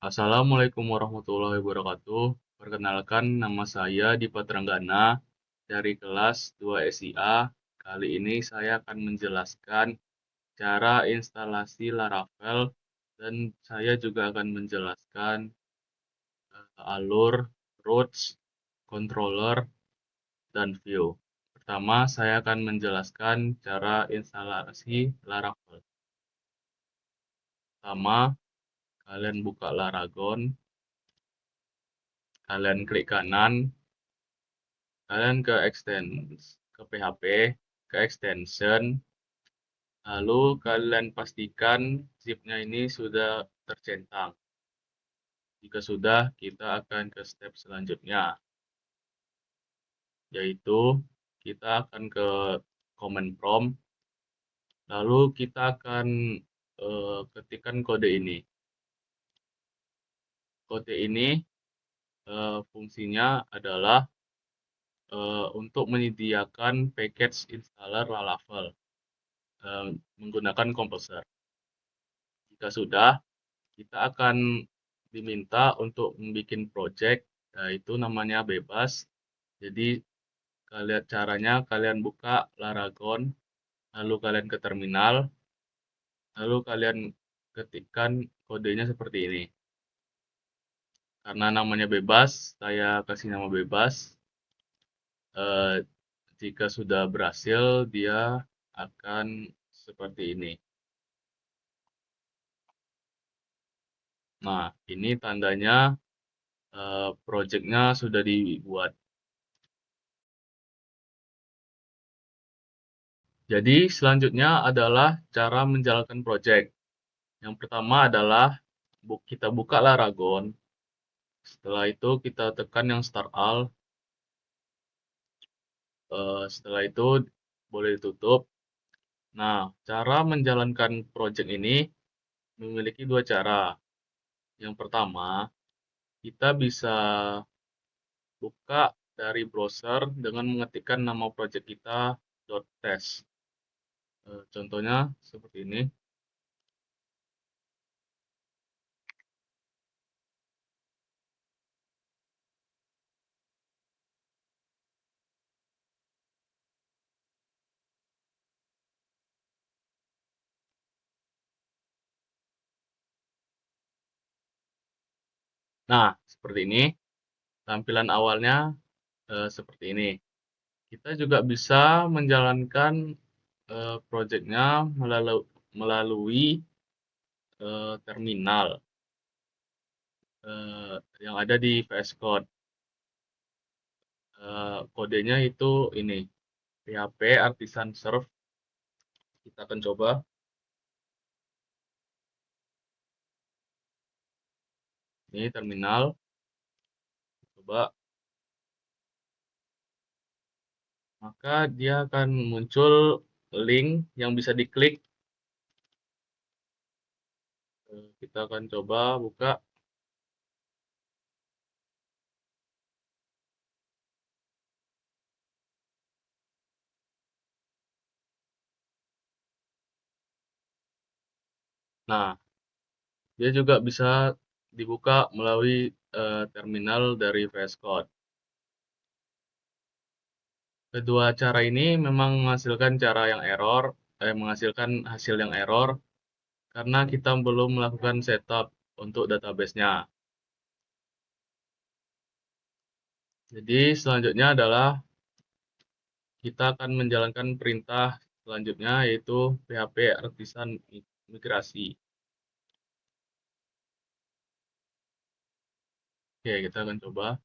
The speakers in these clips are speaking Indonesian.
Assalamualaikum warahmatullahi wabarakatuh. Perkenalkan, nama saya Dipa Tranggana dari kelas 2 SIA. Kali ini saya akan menjelaskan cara instalasi Laravel dan saya juga akan menjelaskan alur, routes, controller, dan view. Pertama, saya akan menjelaskan cara instalasi Laravel. Pertama, kalian buka Laragon, kalian klik kanan, kalian ke ke PHP, ke extension, lalu kalian pastikan zipnya ini sudah tercentang. Jika sudah, kita akan ke step selanjutnya, yaitu kita akan ke command prompt, lalu kita akan ketikkan kode ini. Kode ini fungsinya adalah untuk menyediakan package installer Laravel menggunakan Composer. Jika sudah, kita akan diminta untuk membuat project, itu namanya bebas. Jadi caranya kalian buka Laragon, lalu kalian ke terminal, lalu kalian ketikkan kodenya seperti ini. Karena namanya bebas, saya kasih nama bebas. Jika sudah berhasil, dia akan seperti ini. Nah, ini tandanya project-nya sudah dibuat. Jadi selanjutnya adalah cara menjalankan project. Yang pertama adalah kita buka Laragon. Setelah itu kita tekan yang start all. Setelah itu boleh ditutup. Nah, cara menjalankan project ini memiliki dua cara. Yang pertama, kita bisa buka dari browser dengan mengetikkan nama project kita .test. Contohnya seperti ini. Nah, seperti ini. Tampilan awalnya seperti ini. Kita juga bisa menjalankan project-nya melalui terminal yang ada di VS Code. Kodenya itu ini, PHP Artisan Serve. Kita akan coba. Ini terminal. Coba. Maka dia akan muncul link yang bisa diklik. Kita akan coba buka. Nah, dia juga bisa dibuka melalui terminal dari VS Code. Kedua cara ini memang menghasilkan hasil yang error karena kita belum melakukan setup untuk database-nya. Jadi selanjutnya adalah kita akan menjalankan perintah selanjutnya, yaitu PHP Artisan migrasi. Oke, kita akan coba.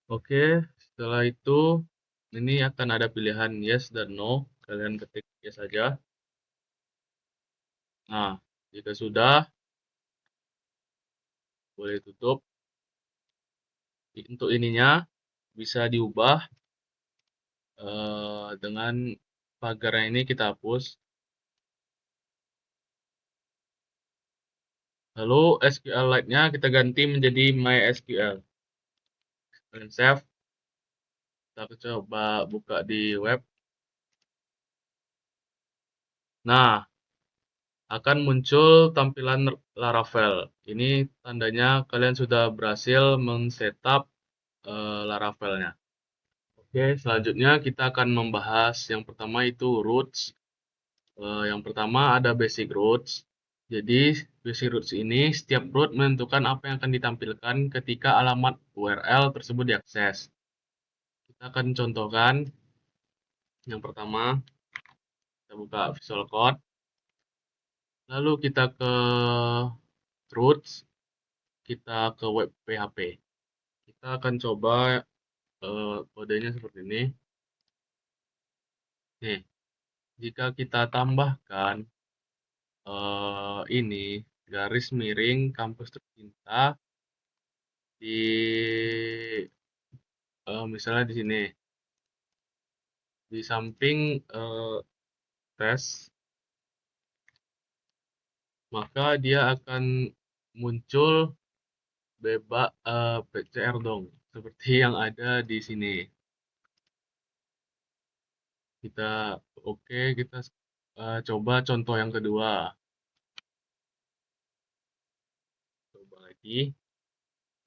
Oke, setelah itu ini akan ada pilihan yes dan no. Kalian ketik yes saja. Nah, jika sudah, boleh tutup. Untuk ininya bisa diubah dengan pagarnya ini kita hapus. Lalu SQLite-nya kita ganti menjadi MySQL. Dan save. Kita coba buka di web. Nah, akan muncul tampilan Laravel. Ini tandanya kalian sudah berhasil men-setup Laravelnya. Oke, selanjutnya kita akan membahas yang pertama itu roots. Yang pertama ada basic roots. Jadi, basic roots ini setiap root menentukan apa yang akan ditampilkan ketika alamat URL tersebut diakses. Kita akan contohkan. Yang pertama, kita buka Visual Code. Lalu kita ke roots, kita ke web PHP. Kita akan coba kodenya seperti ini. Nih, jika kita tambahkan ini garis miring kampus tercinta di misalnya di sini di samping tes, maka dia akan muncul bebas PCR dong, seperti yang ada di sini. Kita oke, kita coba contoh yang kedua. Coba lagi.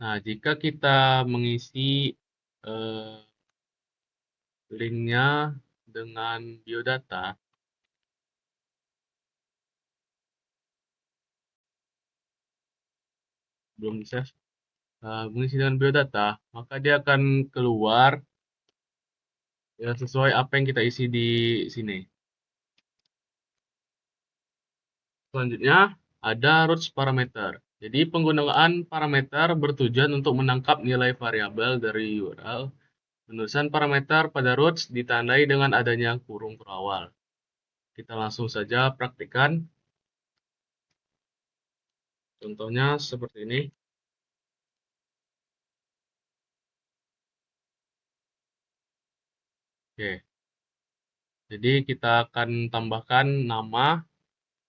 Nah, jika kita mengisi eh, linknya dengan biodata, belum bisa mengisi dengan biodata, maka dia akan keluar ya sesuai apa yang kita isi di sini. Selanjutnya ada roots parameter. Jadi penggunaan parameter bertujuan untuk menangkap nilai variabel dari URL. Penulisan parameter pada roots ditandai dengan adanya kurung berawal. Kita langsung saja praktikkan. Contohnya seperti ini. Oke. Jadi kita akan tambahkan nama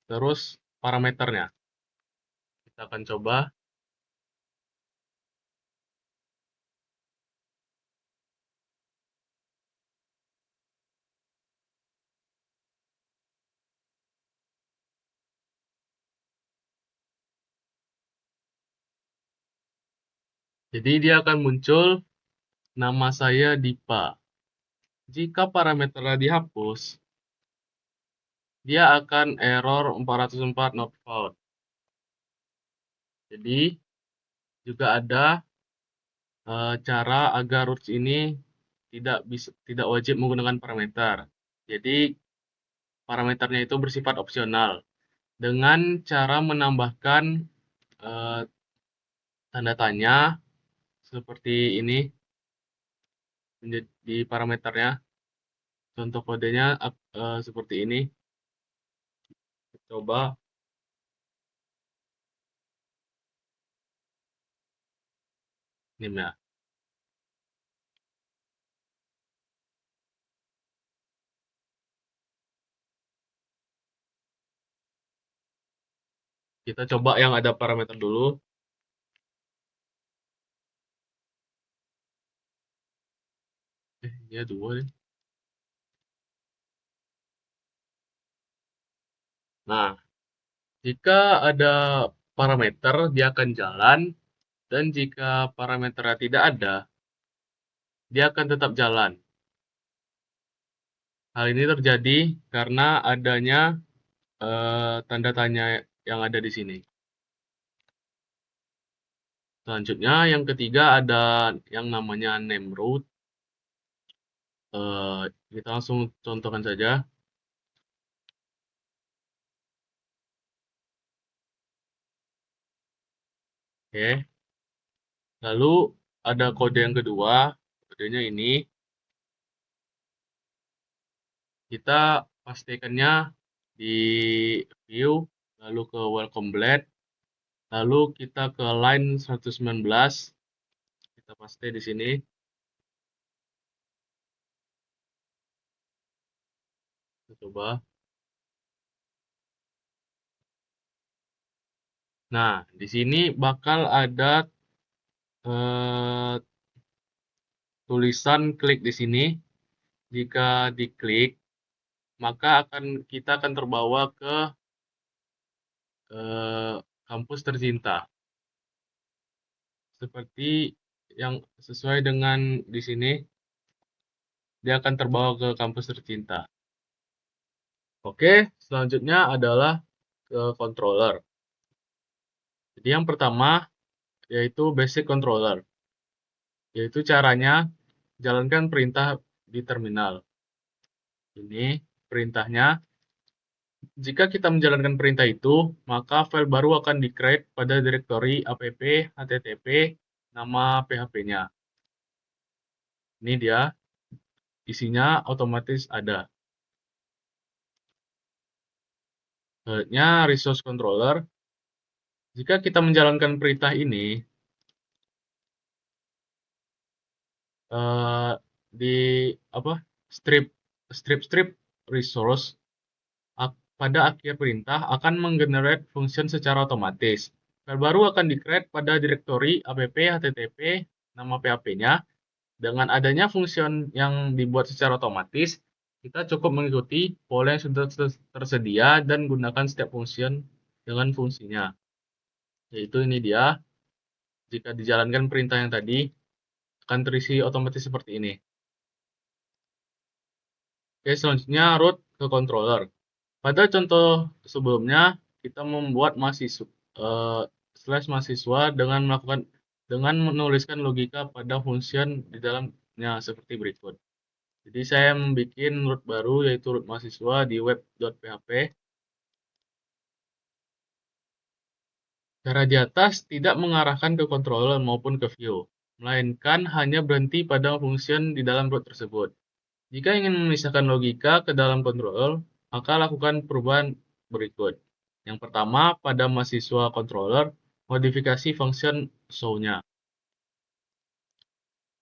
terus parameternya. Kita akan coba. Jadi dia akan muncul nama saya Dipa. Jika parameternya dihapus, dia akan error 404 not found. Jadi juga ada cara agar roots ini tidak wajib menggunakan parameter. Jadi parameternya itu bersifat opsional dengan cara menambahkan eh, tanda tanya seperti ini di parameternya. Contoh kodenya seperti ini. Coba ini ya. Kita coba yang ada parameter dulu. Ya dua nih. Nah, jika ada parameter, dia akan jalan. Dan jika parameternya tidak ada, dia akan tetap jalan. Hal ini terjadi karena adanya tanda tanya yang ada di sini. Selanjutnya, yang ketiga ada yang namanya name root. Kita langsung contohkan saja. Oke. Lalu ada kode yang kedua. Kodenya ini. Kita pastikannya di view, lalu ke welcome blade, lalu kita ke line 119. Kita paste di sini. Kita coba. Nah, di sini bakal ada tulisan klik di sini. Jika diklik, maka kita akan terbawa ke kampus tercinta. Seperti yang sesuai dengan di sini, dia akan terbawa ke kampus tercinta. Oke, selanjutnya adalah ke controller. Jadi yang pertama yaitu basic controller, yaitu caranya jalankan perintah di terminal. Ini perintahnya. Jika kita menjalankan perintah itu, maka file baru akan di-create pada direktori app http nama PHP-nya. Ini dia, isinya otomatis ada. Selanjutnya, resource controller. Jika kita menjalankan perintah ini, di strip resource pada akhir perintah akan menggenerate function secara otomatis. File baru akan di-create pada direktori app http nama PHP-nya. Dengan adanya function yang dibuat secara otomatis, kita cukup mengikuti pola yang sudah tersedia dan gunakan setiap function dengan fungsinya. Yaitu ini dia, jika dijalankan perintah yang tadi, akan terisi otomatis seperti ini. Oke, selanjutnya root ke controller. Pada contoh sebelumnya, kita membuat mahasiswa dengan menuliskan logika pada function di dalamnya seperti berikut. Jadi saya membuat root baru yaitu root mahasiswa di web.php. Cara di atas tidak mengarahkan ke controller maupun ke view, melainkan hanya berhenti pada function di dalam root tersebut. Jika ingin memisahkan logika ke dalam controller, maka lakukan perubahan berikut. Yang pertama, pada mahasiswa controller, modifikasi function show-nya.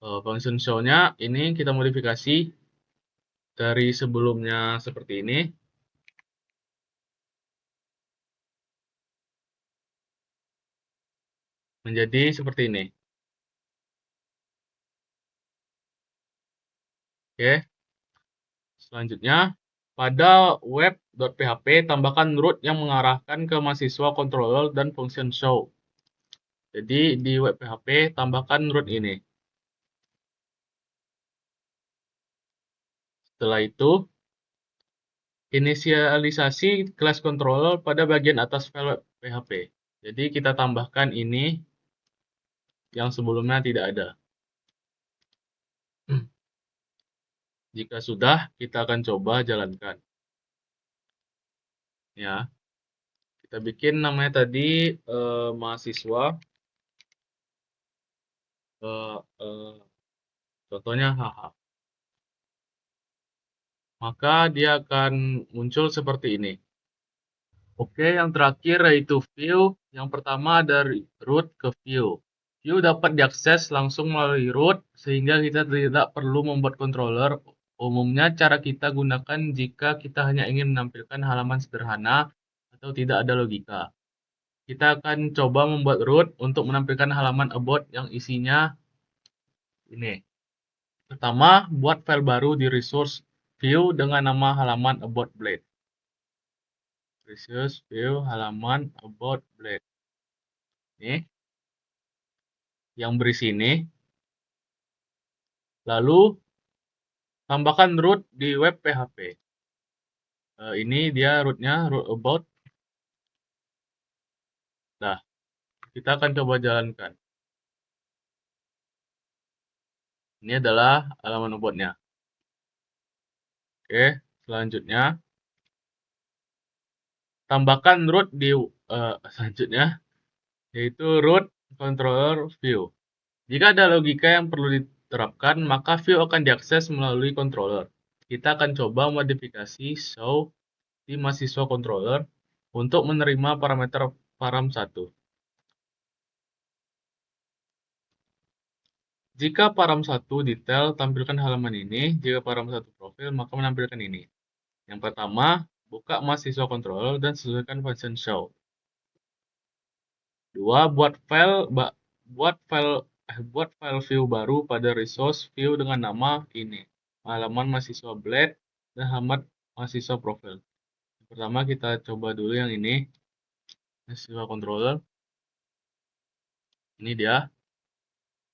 Function show-nya ini kita modifikasi dari sebelumnya seperti ini. Menjadi seperti ini. Oke. Selanjutnya, pada web.php tambahkan root yang mengarahkan ke mahasiswa controller dan function show. Jadi di web.php tambahkan root ini. Setelah itu, inisialisasi class controller pada bagian atas file web.php. Jadi kita tambahkan ini yang sebelumnya tidak ada. Jika sudah, kita akan coba jalankan. Ya, kita bikin namanya tadi mahasiswa. Contohnya HH. Maka dia akan muncul seperti ini. Oke, yang terakhir yaitu view. Yang pertama dari root ke view. View dapat diakses langsung melalui root, sehingga kita tidak perlu membuat controller. Umumnya cara kita gunakan jika kita hanya ingin menampilkan halaman sederhana atau tidak ada logika. Kita akan coba membuat root untuk menampilkan halaman about yang isinya ini. Pertama, buat file baru di resource view dengan nama halaman about blade. Resource view halaman about blade. Ini yang berisi ini. Lalu tambahkan root di web PHP. Ini dia rootnya, root about. Nah, kita akan coba jalankan. Ini adalah halaman about-nya. Oke, selanjutnya tambahkan root di selanjutnya yaitu root controller view. Jika ada logika yang perlu diterapkan, maka view akan diakses melalui controller. Kita akan coba modifikasi show di mahasiswa controller untuk menerima parameter param1. Jika param1 detail, tampilkan halaman ini. Jika param1 profil, maka menampilkan ini. Yang pertama, buka mahasiswa controller dan sesuaikan function show. 2. Buat file view baru pada resource view dengan nama ini. Halaman mahasiswa blade dan mahasiswa profil. Pertama kita coba dulu yang ini, mahasiswa controller. Ini dia.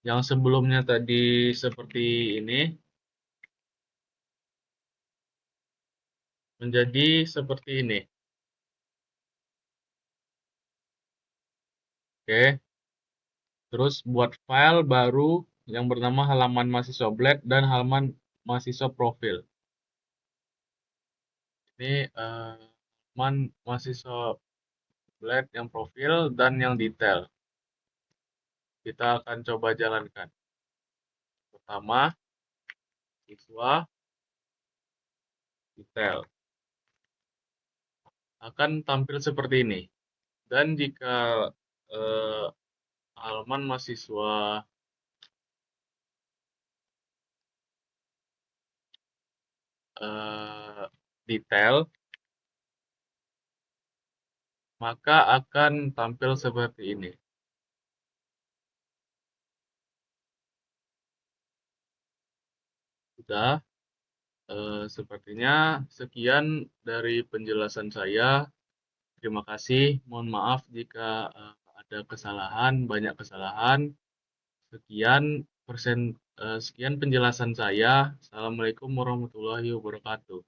Yang sebelumnya tadi seperti ini, menjadi seperti ini. Oke. Terus buat file baru yang bernama halaman mahasiswa Blade dan halaman mahasiswa profil. Ini halaman mahasiswa Blade yang profil dan yang detail. Kita akan coba jalankan. Pertama, siswa detail akan tampil seperti ini. Dan jika eh, halaman mahasiswa detail, maka akan tampil seperti ini. Sudah, sepertinya sekian dari penjelasan saya. Terima kasih. Mohon maaf jika ada kesalahan, banyak kesalahan. Sekian penjelasan saya. Assalamualaikum warahmatullahi wabarakatuh.